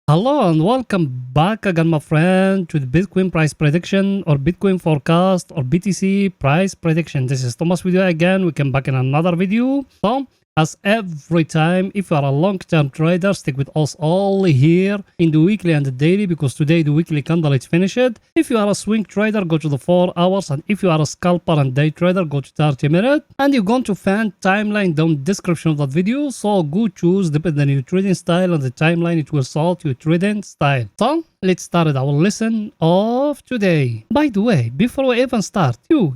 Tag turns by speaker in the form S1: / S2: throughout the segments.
S1: Hello and welcome back again, my friend, to the Bitcoin price prediction or Bitcoin forecast or BTC price prediction. This is Thomas with you again. We came back in another video. So, as every time, if you are a long-term trader, stick with us all here in the weekly and the daily, because today the weekly candle is finished. If you are a swing trader, go to the 4 hours, and if you are a scalper and day trader, go to 30 minutes. And you're going to find timeline down the description of that video. So go choose depending on your trading style, and the timeline it will sort your trading style. So let's start our lesson of today. By the way, before we even start, you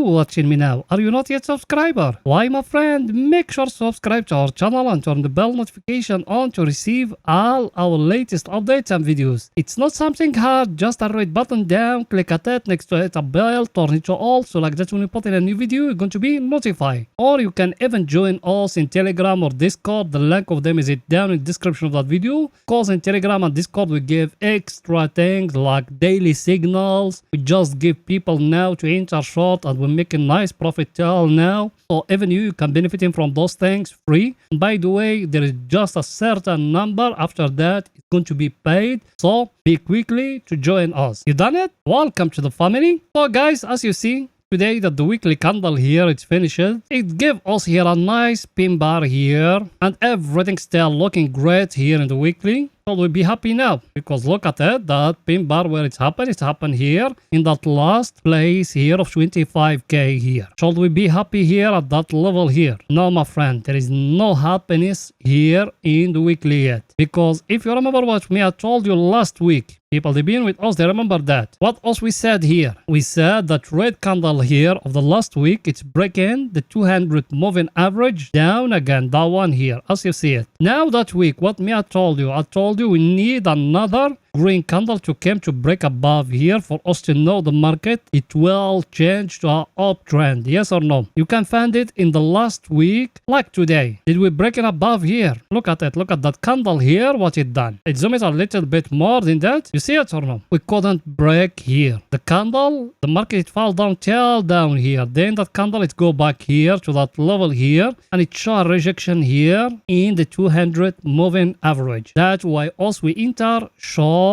S1: watching me now, are you not yet subscriber? Why, my friend, make sure to subscribe to our channel and turn the bell notification on to receive all our latest updates and videos. It's not something hard, just a red button down, click at it, next to it a bell, turn it to all, so like that when we put in a new video, you're going to be notified. Or you can even join us in Telegram or Discord. The link of them is down in the description of that video. Because in Telegram and Discord we give extra things like daily signals. We just give people now to enter short, and we're making nice profit till now. So even you can benefit from those things free. And by the way, there is just a certain number. After that, it's going to be paid. So be quickly to join us. You done it? Welcome to the family. So guys, as you see, today that the weekly candle here is finished, it gave us here a nice pin bar here, and everything still looking great here in the weekly. So we'll be happy now, because look at it, that pin bar where it's happened here in that last place here of 25k here. Should we be happy here at that level here? No, my friend, there is no happiness here in the weekly yet, because if you remember what I told you last week, people they've been with us, they remember that. What else we said here? We said that red candle here of the last week, it's breaking the 200 moving average down again, that one here, as you see it. Now that week, what I told you? I told you we need another green candle to come to break above here for us to know the market it will change to an uptrend. Yes or no? You can find it in the last week, like today. Did we break it above here? Look at it. Look at that candle here, what it done. It zoomed a little bit more than that. You see it or no? We couldn't break here. The candle, the market it fell down till down here. Then that candle it go back here to that level here, and it show a rejection here in the 200 moving average. That's why us we enter short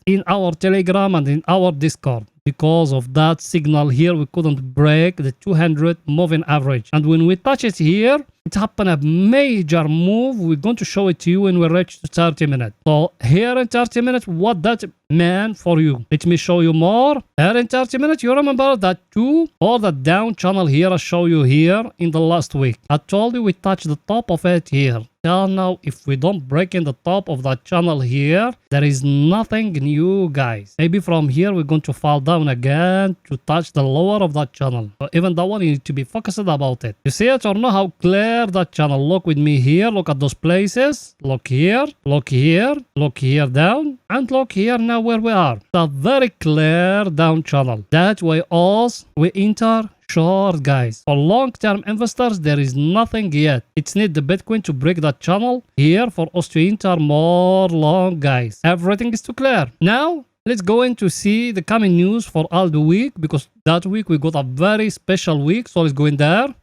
S1: in our Telegram and in our Discord. Because of that signal here, we couldn't break the 200 moving average. And when we touch it here, it happened a major move. We're going to show it to you when we reach to 30 minutes. So here in 30 minutes, what that meant for you. Let me show you more. Here in 30 minutes, you remember that 2 or the down channel here I show you here in the last week. I told you we touched the top of it here. Till now, if we don't break in the top of that channel here, there is nothing new, guys. Maybe from here, we're going to fall down again to touch the lower of that channel. So even that one, you need to be focused about it. You see it or not? How clear that channel. Look with me here. Look at those places. Look here. Look here. Look here down. And look here now where we are. It's a very clear down channel. That way us, we enter short, guys. For long-term investors, there is nothing yet. It's need the Bitcoin to break that channel here for us to enter more long, guys. Everything is too clear. Now, let's go in to see the coming news for all the week, because that week we got a very special week. So let's go in there.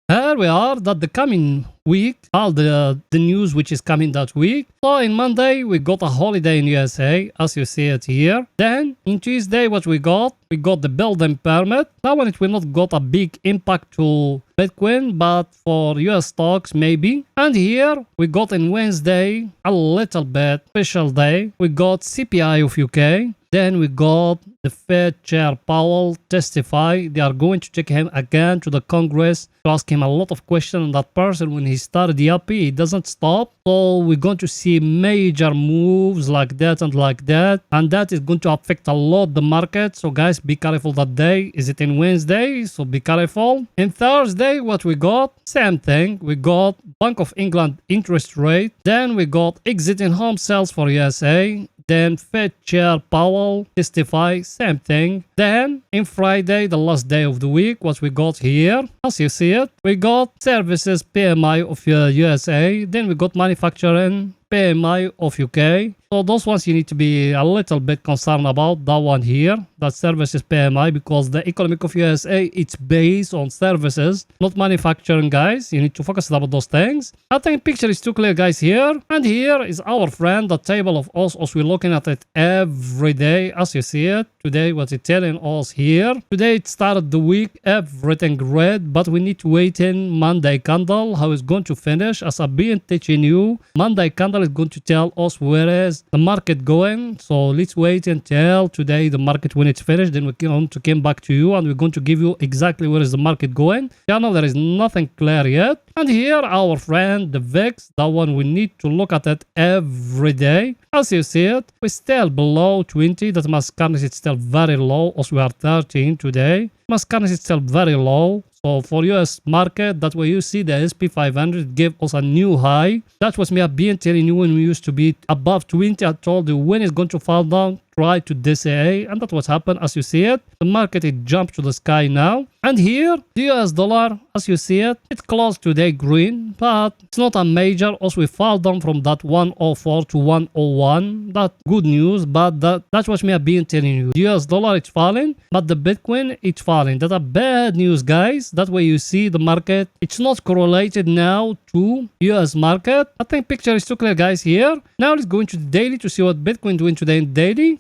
S1: Here we are, that the coming week, all the news which is coming that week. So in Monday, we got a holiday in USA, as you see it here. Then in Tuesday, what we got the building permit. That one, it will not got a big impact to Bitcoin, but for US stocks, maybe. And here, we got in Wednesday, a little bit special day. We got CPI of UK. Then we got the Fed Chair Powell testify. They are going to take him again to the Congress to ask him a lot of questions. And that person, when he started the up, he doesn't stop. So we're going to see major moves like that and like that. And that is going to affect a lot the market. So guys, be careful that day. Is it in Wednesday? So be careful. In Thursday, what we got? Same thing. We got Bank of England interest rate. Then we got exiting home sales for USA. Then Fed Chair Powell testify, same thing. Then in Friday, the last day of the week, what we got here, as you see it, we got services PMI of USA. Then we got manufacturing PMI of UK. So those ones you need to be a little bit concerned about. That one here, that services PMI, because the economic of USA, it's based on services, not manufacturing, guys. You need to focus about those things. I think picture is too clear, guys, here. And here is our friend, the table of us, as we're looking at it every day, as you see it. Today, what it's telling us here. Today, it started the week, everything red, but we need to wait in Monday candle, how it's going to finish. As I've been teaching you, Monday candle is going to tell us where is the market going. So let's wait until today, the market, when it's finished, then we're going to come back to you and we're going to give you exactly where is the market going. Yeah, no, there is nothing clear yet. And here, our friend, the VIX, that one we need to look at it every day. As you see it, we're still below 20. That mass currency is still very low, as we are 13 today. Mass currency is still very low. So for US market, that's where you see the SP 500 gave us a new high. That was me being telling you when we used to be above 20. I told you when it's going to fall down, try to DCA, and that's what happened. As you see it, the market, it jumped to the sky now. And here, the US dollar, as you see it, it's closed today green, but it's not a major. Also, we fall down from that 104 to 101. That's good news, but that's what me being telling you. The US dollar, it's falling, but the Bitcoin, it's falling. That's a bad news, guys. That way you see the market, it's not correlated now to US market. I think picture is too clear, guys, here. Now let's go into the daily to see what Bitcoin doing today in daily.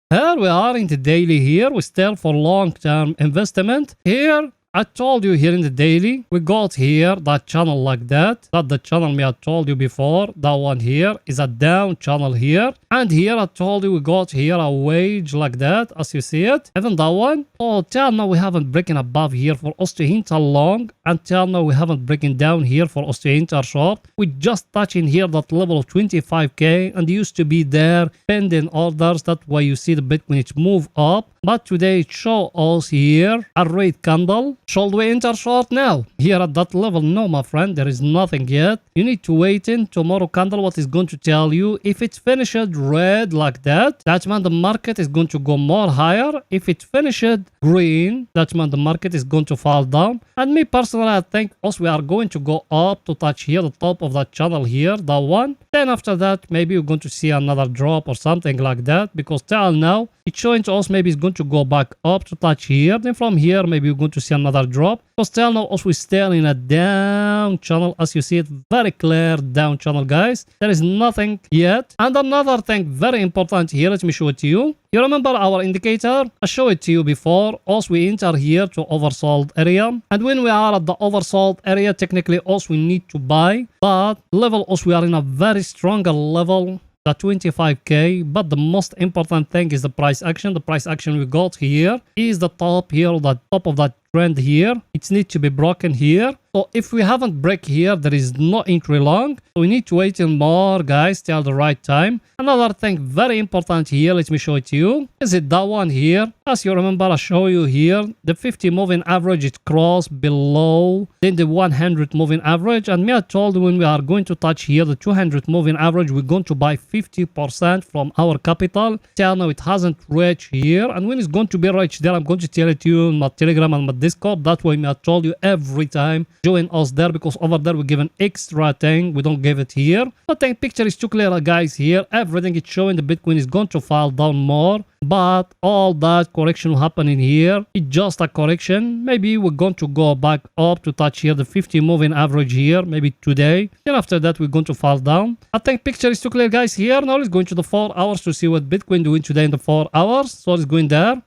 S1: Here we are in the daily here. We're still for long-term investment. Here, I told you here in the daily, we got here that channel like that. That the channel me I told you before. That one here is a down channel here. And here I told you we got here a wage like that, as you see it. Even that one. Oh, till now we haven't breaking above here for us to enter long. Until now we haven't breaking down here for us to enter short. We just touching here that level of 25k and used to be there pending orders. That's why you see the Bitcoin it move up. But today it show us here a red candle. Should we enter short now? Here at that level, no, my friend, there is nothing yet. You need to wait in tomorrow candle. What is going to tell you? If it finished red like that, that means the market is going to go more higher. If it finished green, that means the market is going to fall down. And me personally, I think also we are going to go up to touch here the top of that channel here, that one. Then after that, maybe you're going to see another drop or something like that, because till now it's showing to us maybe it's going to go back up to touch here. Then from here, maybe you're going to see another drop. Because till now also we're still in a down channel, as you see it, very clear down channel, guys. There is nothing yet. And another thing very important here, let me show it to you. You remember our indicator? I showed it to you before. Also, we enter here to oversold area. And when we are at the oversold area, technically also we need to buy. But level also we are in a very stronger level, the 25k. But the most important thing is the price action. The price action we got here is the top here, the top of that trend here. It needs to be broken here. So if we haven't break here, there is no entry long. So we need to wait in more, guys, till the right time. Another thing very important here, let me show it to you. Is it that one here? As you remember, I show you here, the 50 moving average, it crossed below then the 100 moving average. And me, I told you when we are going to touch here, the 200 moving average, we're going to buy 50% from our capital. Till now, it hasn't reached here. And when it's going to be reached there, I'm going to tell it to you on my Telegram and my Discord. That way, me, I told you every time. Join us there, because over there we give an extra thing. We don't give it here. But the picture is too clear, guys. Here everything is showing the Bitcoin is going to fall down more, but all that correction happening here, it's just a correction. Maybe we're going to go back up to touch here the 50 moving average here, maybe today. Then after that we're going to fall down. I think picture is too clear, guys. Here now let's go into the 4 hours to see what Bitcoin doing today in the 4 hours. So let's go in there.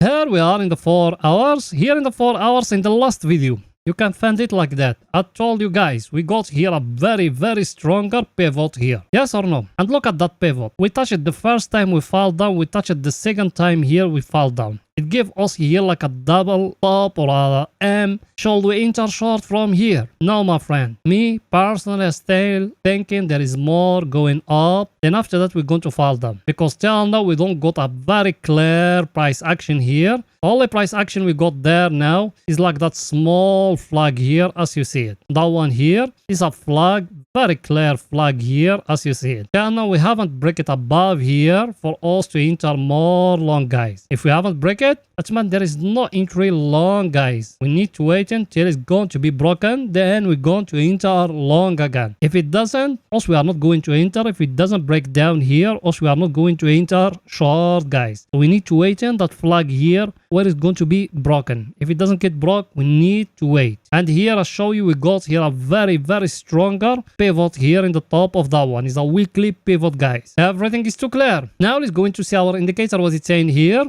S1: Here we are in the 4 hours. Here in the 4 hours in the last video, you can find it like that. I told you guys, we got here a very, very stronger pivot here. Yes or no? And look at that pivot. We touched it the first time, we fall down. We touched it the second time here, we fall down. It gave us here like a double top or a M. Should we enter short from here? No, my friend. Me personally still thinking there is more going up. Then after that, we're going to fall down. Because till now, we don't got a very clear price action here. Only price action we got there now is like that small flag here, as you see it. That one here is a flag, very clear flag here as you see it. Yeah, now we haven't break it above here for us to enter more long, guys. If we haven't break it, that means there is no entry long, guys. We need to wait until it's going to be broken, then we're going to enter long again. If it doesn't, also we are not going to enter. If it doesn't break down here, also we are not going to enter short, guys. So we need to wait in that flag here where it's going to be broken. If it doesn't get broke, we need to wait. And here I show you we got here a very stronger pivot here in the top of that one. It's a weekly pivot, guys. Everything is too clear. Now let's go into see our indicator, what it's saying here.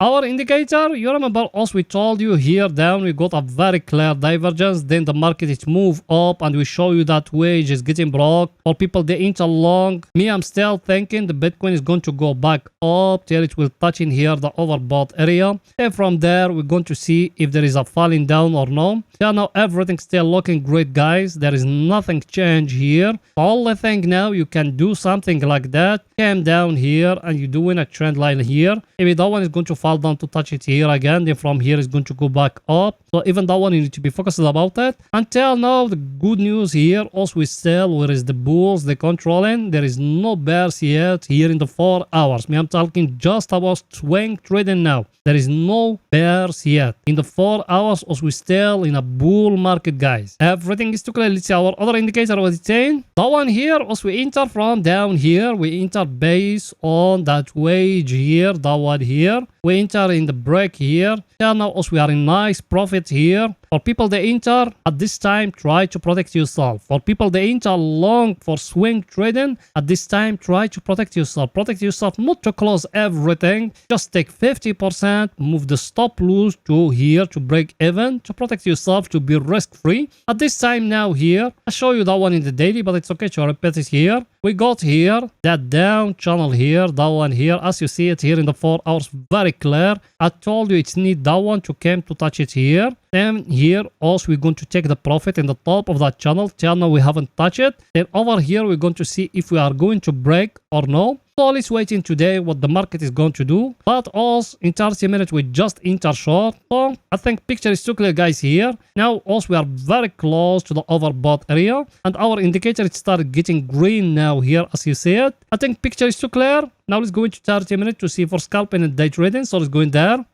S1: Our indicator, you remember us, we told you here down we got a very clear divergence, then the market is move up and we show you that wage is getting broke. For people they enter long, me I'm still thinking the Bitcoin is going to go back up till it will touch in here the overbought area, and from there we're going to see if there is a falling down or no. Yeah, now everything's still looking great, guys. There is nothing change here. The only thing now you can do something like that, came down here and you're doing a trend line here. Maybe that one is going to fall down to touch it here again, then from here is going to go back up. So even that one you need to be focused about it. Until now the good news here also is still where is the bulls they controlling. There is no bears yet here in the 4 hours. Me I'm talking just about swing trading now. There is no bears yet in the 4 hours. Also we still in a bull market, guys. Everything is too clear. Let's see our other indicator, what it's saying. That one here also we enter from down here, we enter based on that wage here, that one here. We enter in the break here. Yeah, now also we are in nice profit here. For people they enter at this time, try to protect yourself. For people they enter long for swing trading, at this time try to protect yourself. Protect yourself not to close everything. Just take 50%, move the stop loss to here to break even, to protect yourself, to be risk free. At this time now here, I show you that one in the daily, but it's okay to repeat it here. We got here that down channel here, that one here, as you see it here in the 4 hours, very clear. I told you it's need that one to come to touch it here. Then here also we're going to take the profit in the top of that channel till now we haven't touched it. Then over here we're going to see if we are going to break or no. So let's wait in today what the market is going to do. But also in 30 minutes we just enter short. So I think picture is too clear, guys, here. Now also we are very close to the overbought area and our indicator it started getting green now here as you see it. I think picture is too clear. Now let's go into 30 minutes to see for scalping and day trading. So let's go in there.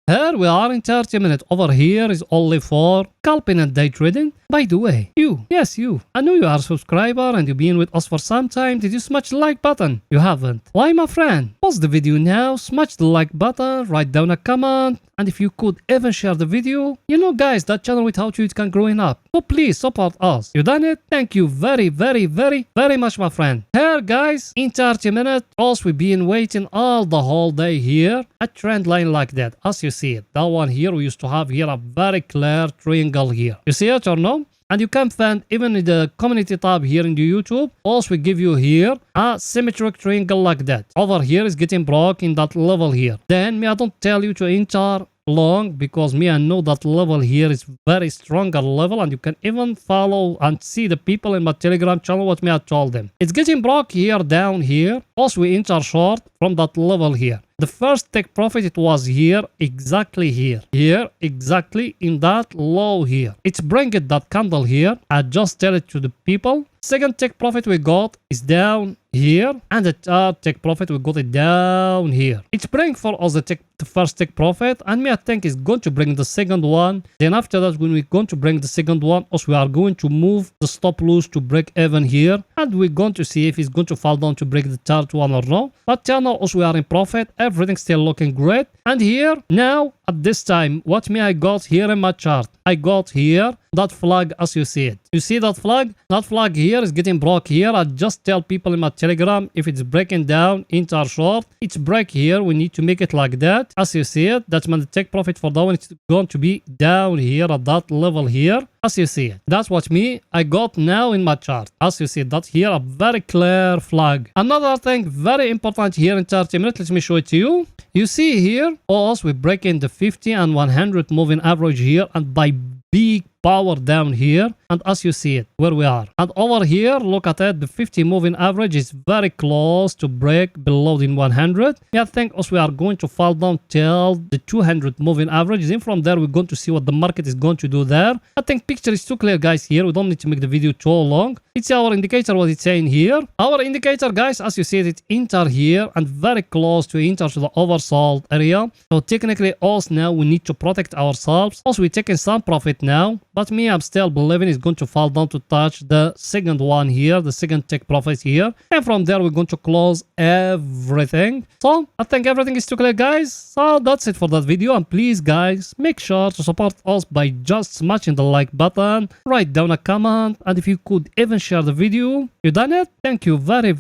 S1: Here we are in 30 minutes. Over here is only for scalping and day trading. By the way, yes you, I know you are a subscriber and you've been with us for some time. Did you smash the like button? You haven't. Why, my friend? Pause the video now, smash the like button, write down a comment, and if you could even share the video. You know, guys, that channel without you it can growing up. So please support us. You done it? Thank you very much, my friend. Here, guys, in 30 minutes, also we've been waiting all the whole day here. A trend line like that, as you see it. That one here, we used to have here a very clear triangle here. You see it or no? And you can find even in the community tab here in the YouTube. Also we give you here a symmetric triangle like that. Over here is getting broke in that level here. Then me I don't tell you to enter long because me I know that level here is very stronger level and you can even follow and see the people in my Telegram channel what me I told them. It's getting broke here down here. Also we enter short from that level here. The first take profit it was here, exactly here. Here, exactly in that low here. It's bringing that candle here. I just tell it to the people. Second take profit we got is down here. And the third take profit we got it down here. It's bring for us the first take profit. And me I think is going to bring the second one. Then after that when we're going to bring the second one, also we are going to move the stop loss to break even here. And we're going to see if it's going to fall down to break the third one or no. But till now also we are in profit. Everything's still looking great. And here now at this time what me I got here in my chart, I got here that flag as you see it. You see that flag? That flag here is getting broke here. I just tell people in my Telegram if it's breaking down enter short. It's break here. We need to make it like that as you see it. That's when the take profit for that one it's going to be down here at that level here as you see it. That's what me I got now in my chart. As you see that here a very clear flag. Another thing very important here in 30 minutes. Let me show it to you. You see here also we break in the 50 and 100 moving average here and by big power down here, and as you see it where we are, and over here look at it, the 50 moving average is very close to break below the 100. I think also we are going to fall down till the 200 moving average, then from there we're going to see what the market is going to do there. I think picture is too clear, guys. Here we don't need to make the video too long. It's our indicator, what it's saying here. Our indicator, guys, as you see it, it's enter here and very close to enter to the oversold area. So technically also now we need to protect ourselves. Also we're taking some profit now, but me, I'm still believing it's going to fall down to touch the second one here, the second take profit here, and from there we're going to close everything. So I think everything is too clear, guys. So that's it for that video, and please guys, make sure to support us by just smashing the like button, write down a comment, and if you could even share the video. You done it? Thank you very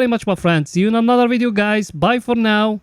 S1: much, my friends. See you in another video, guys. Bye for now.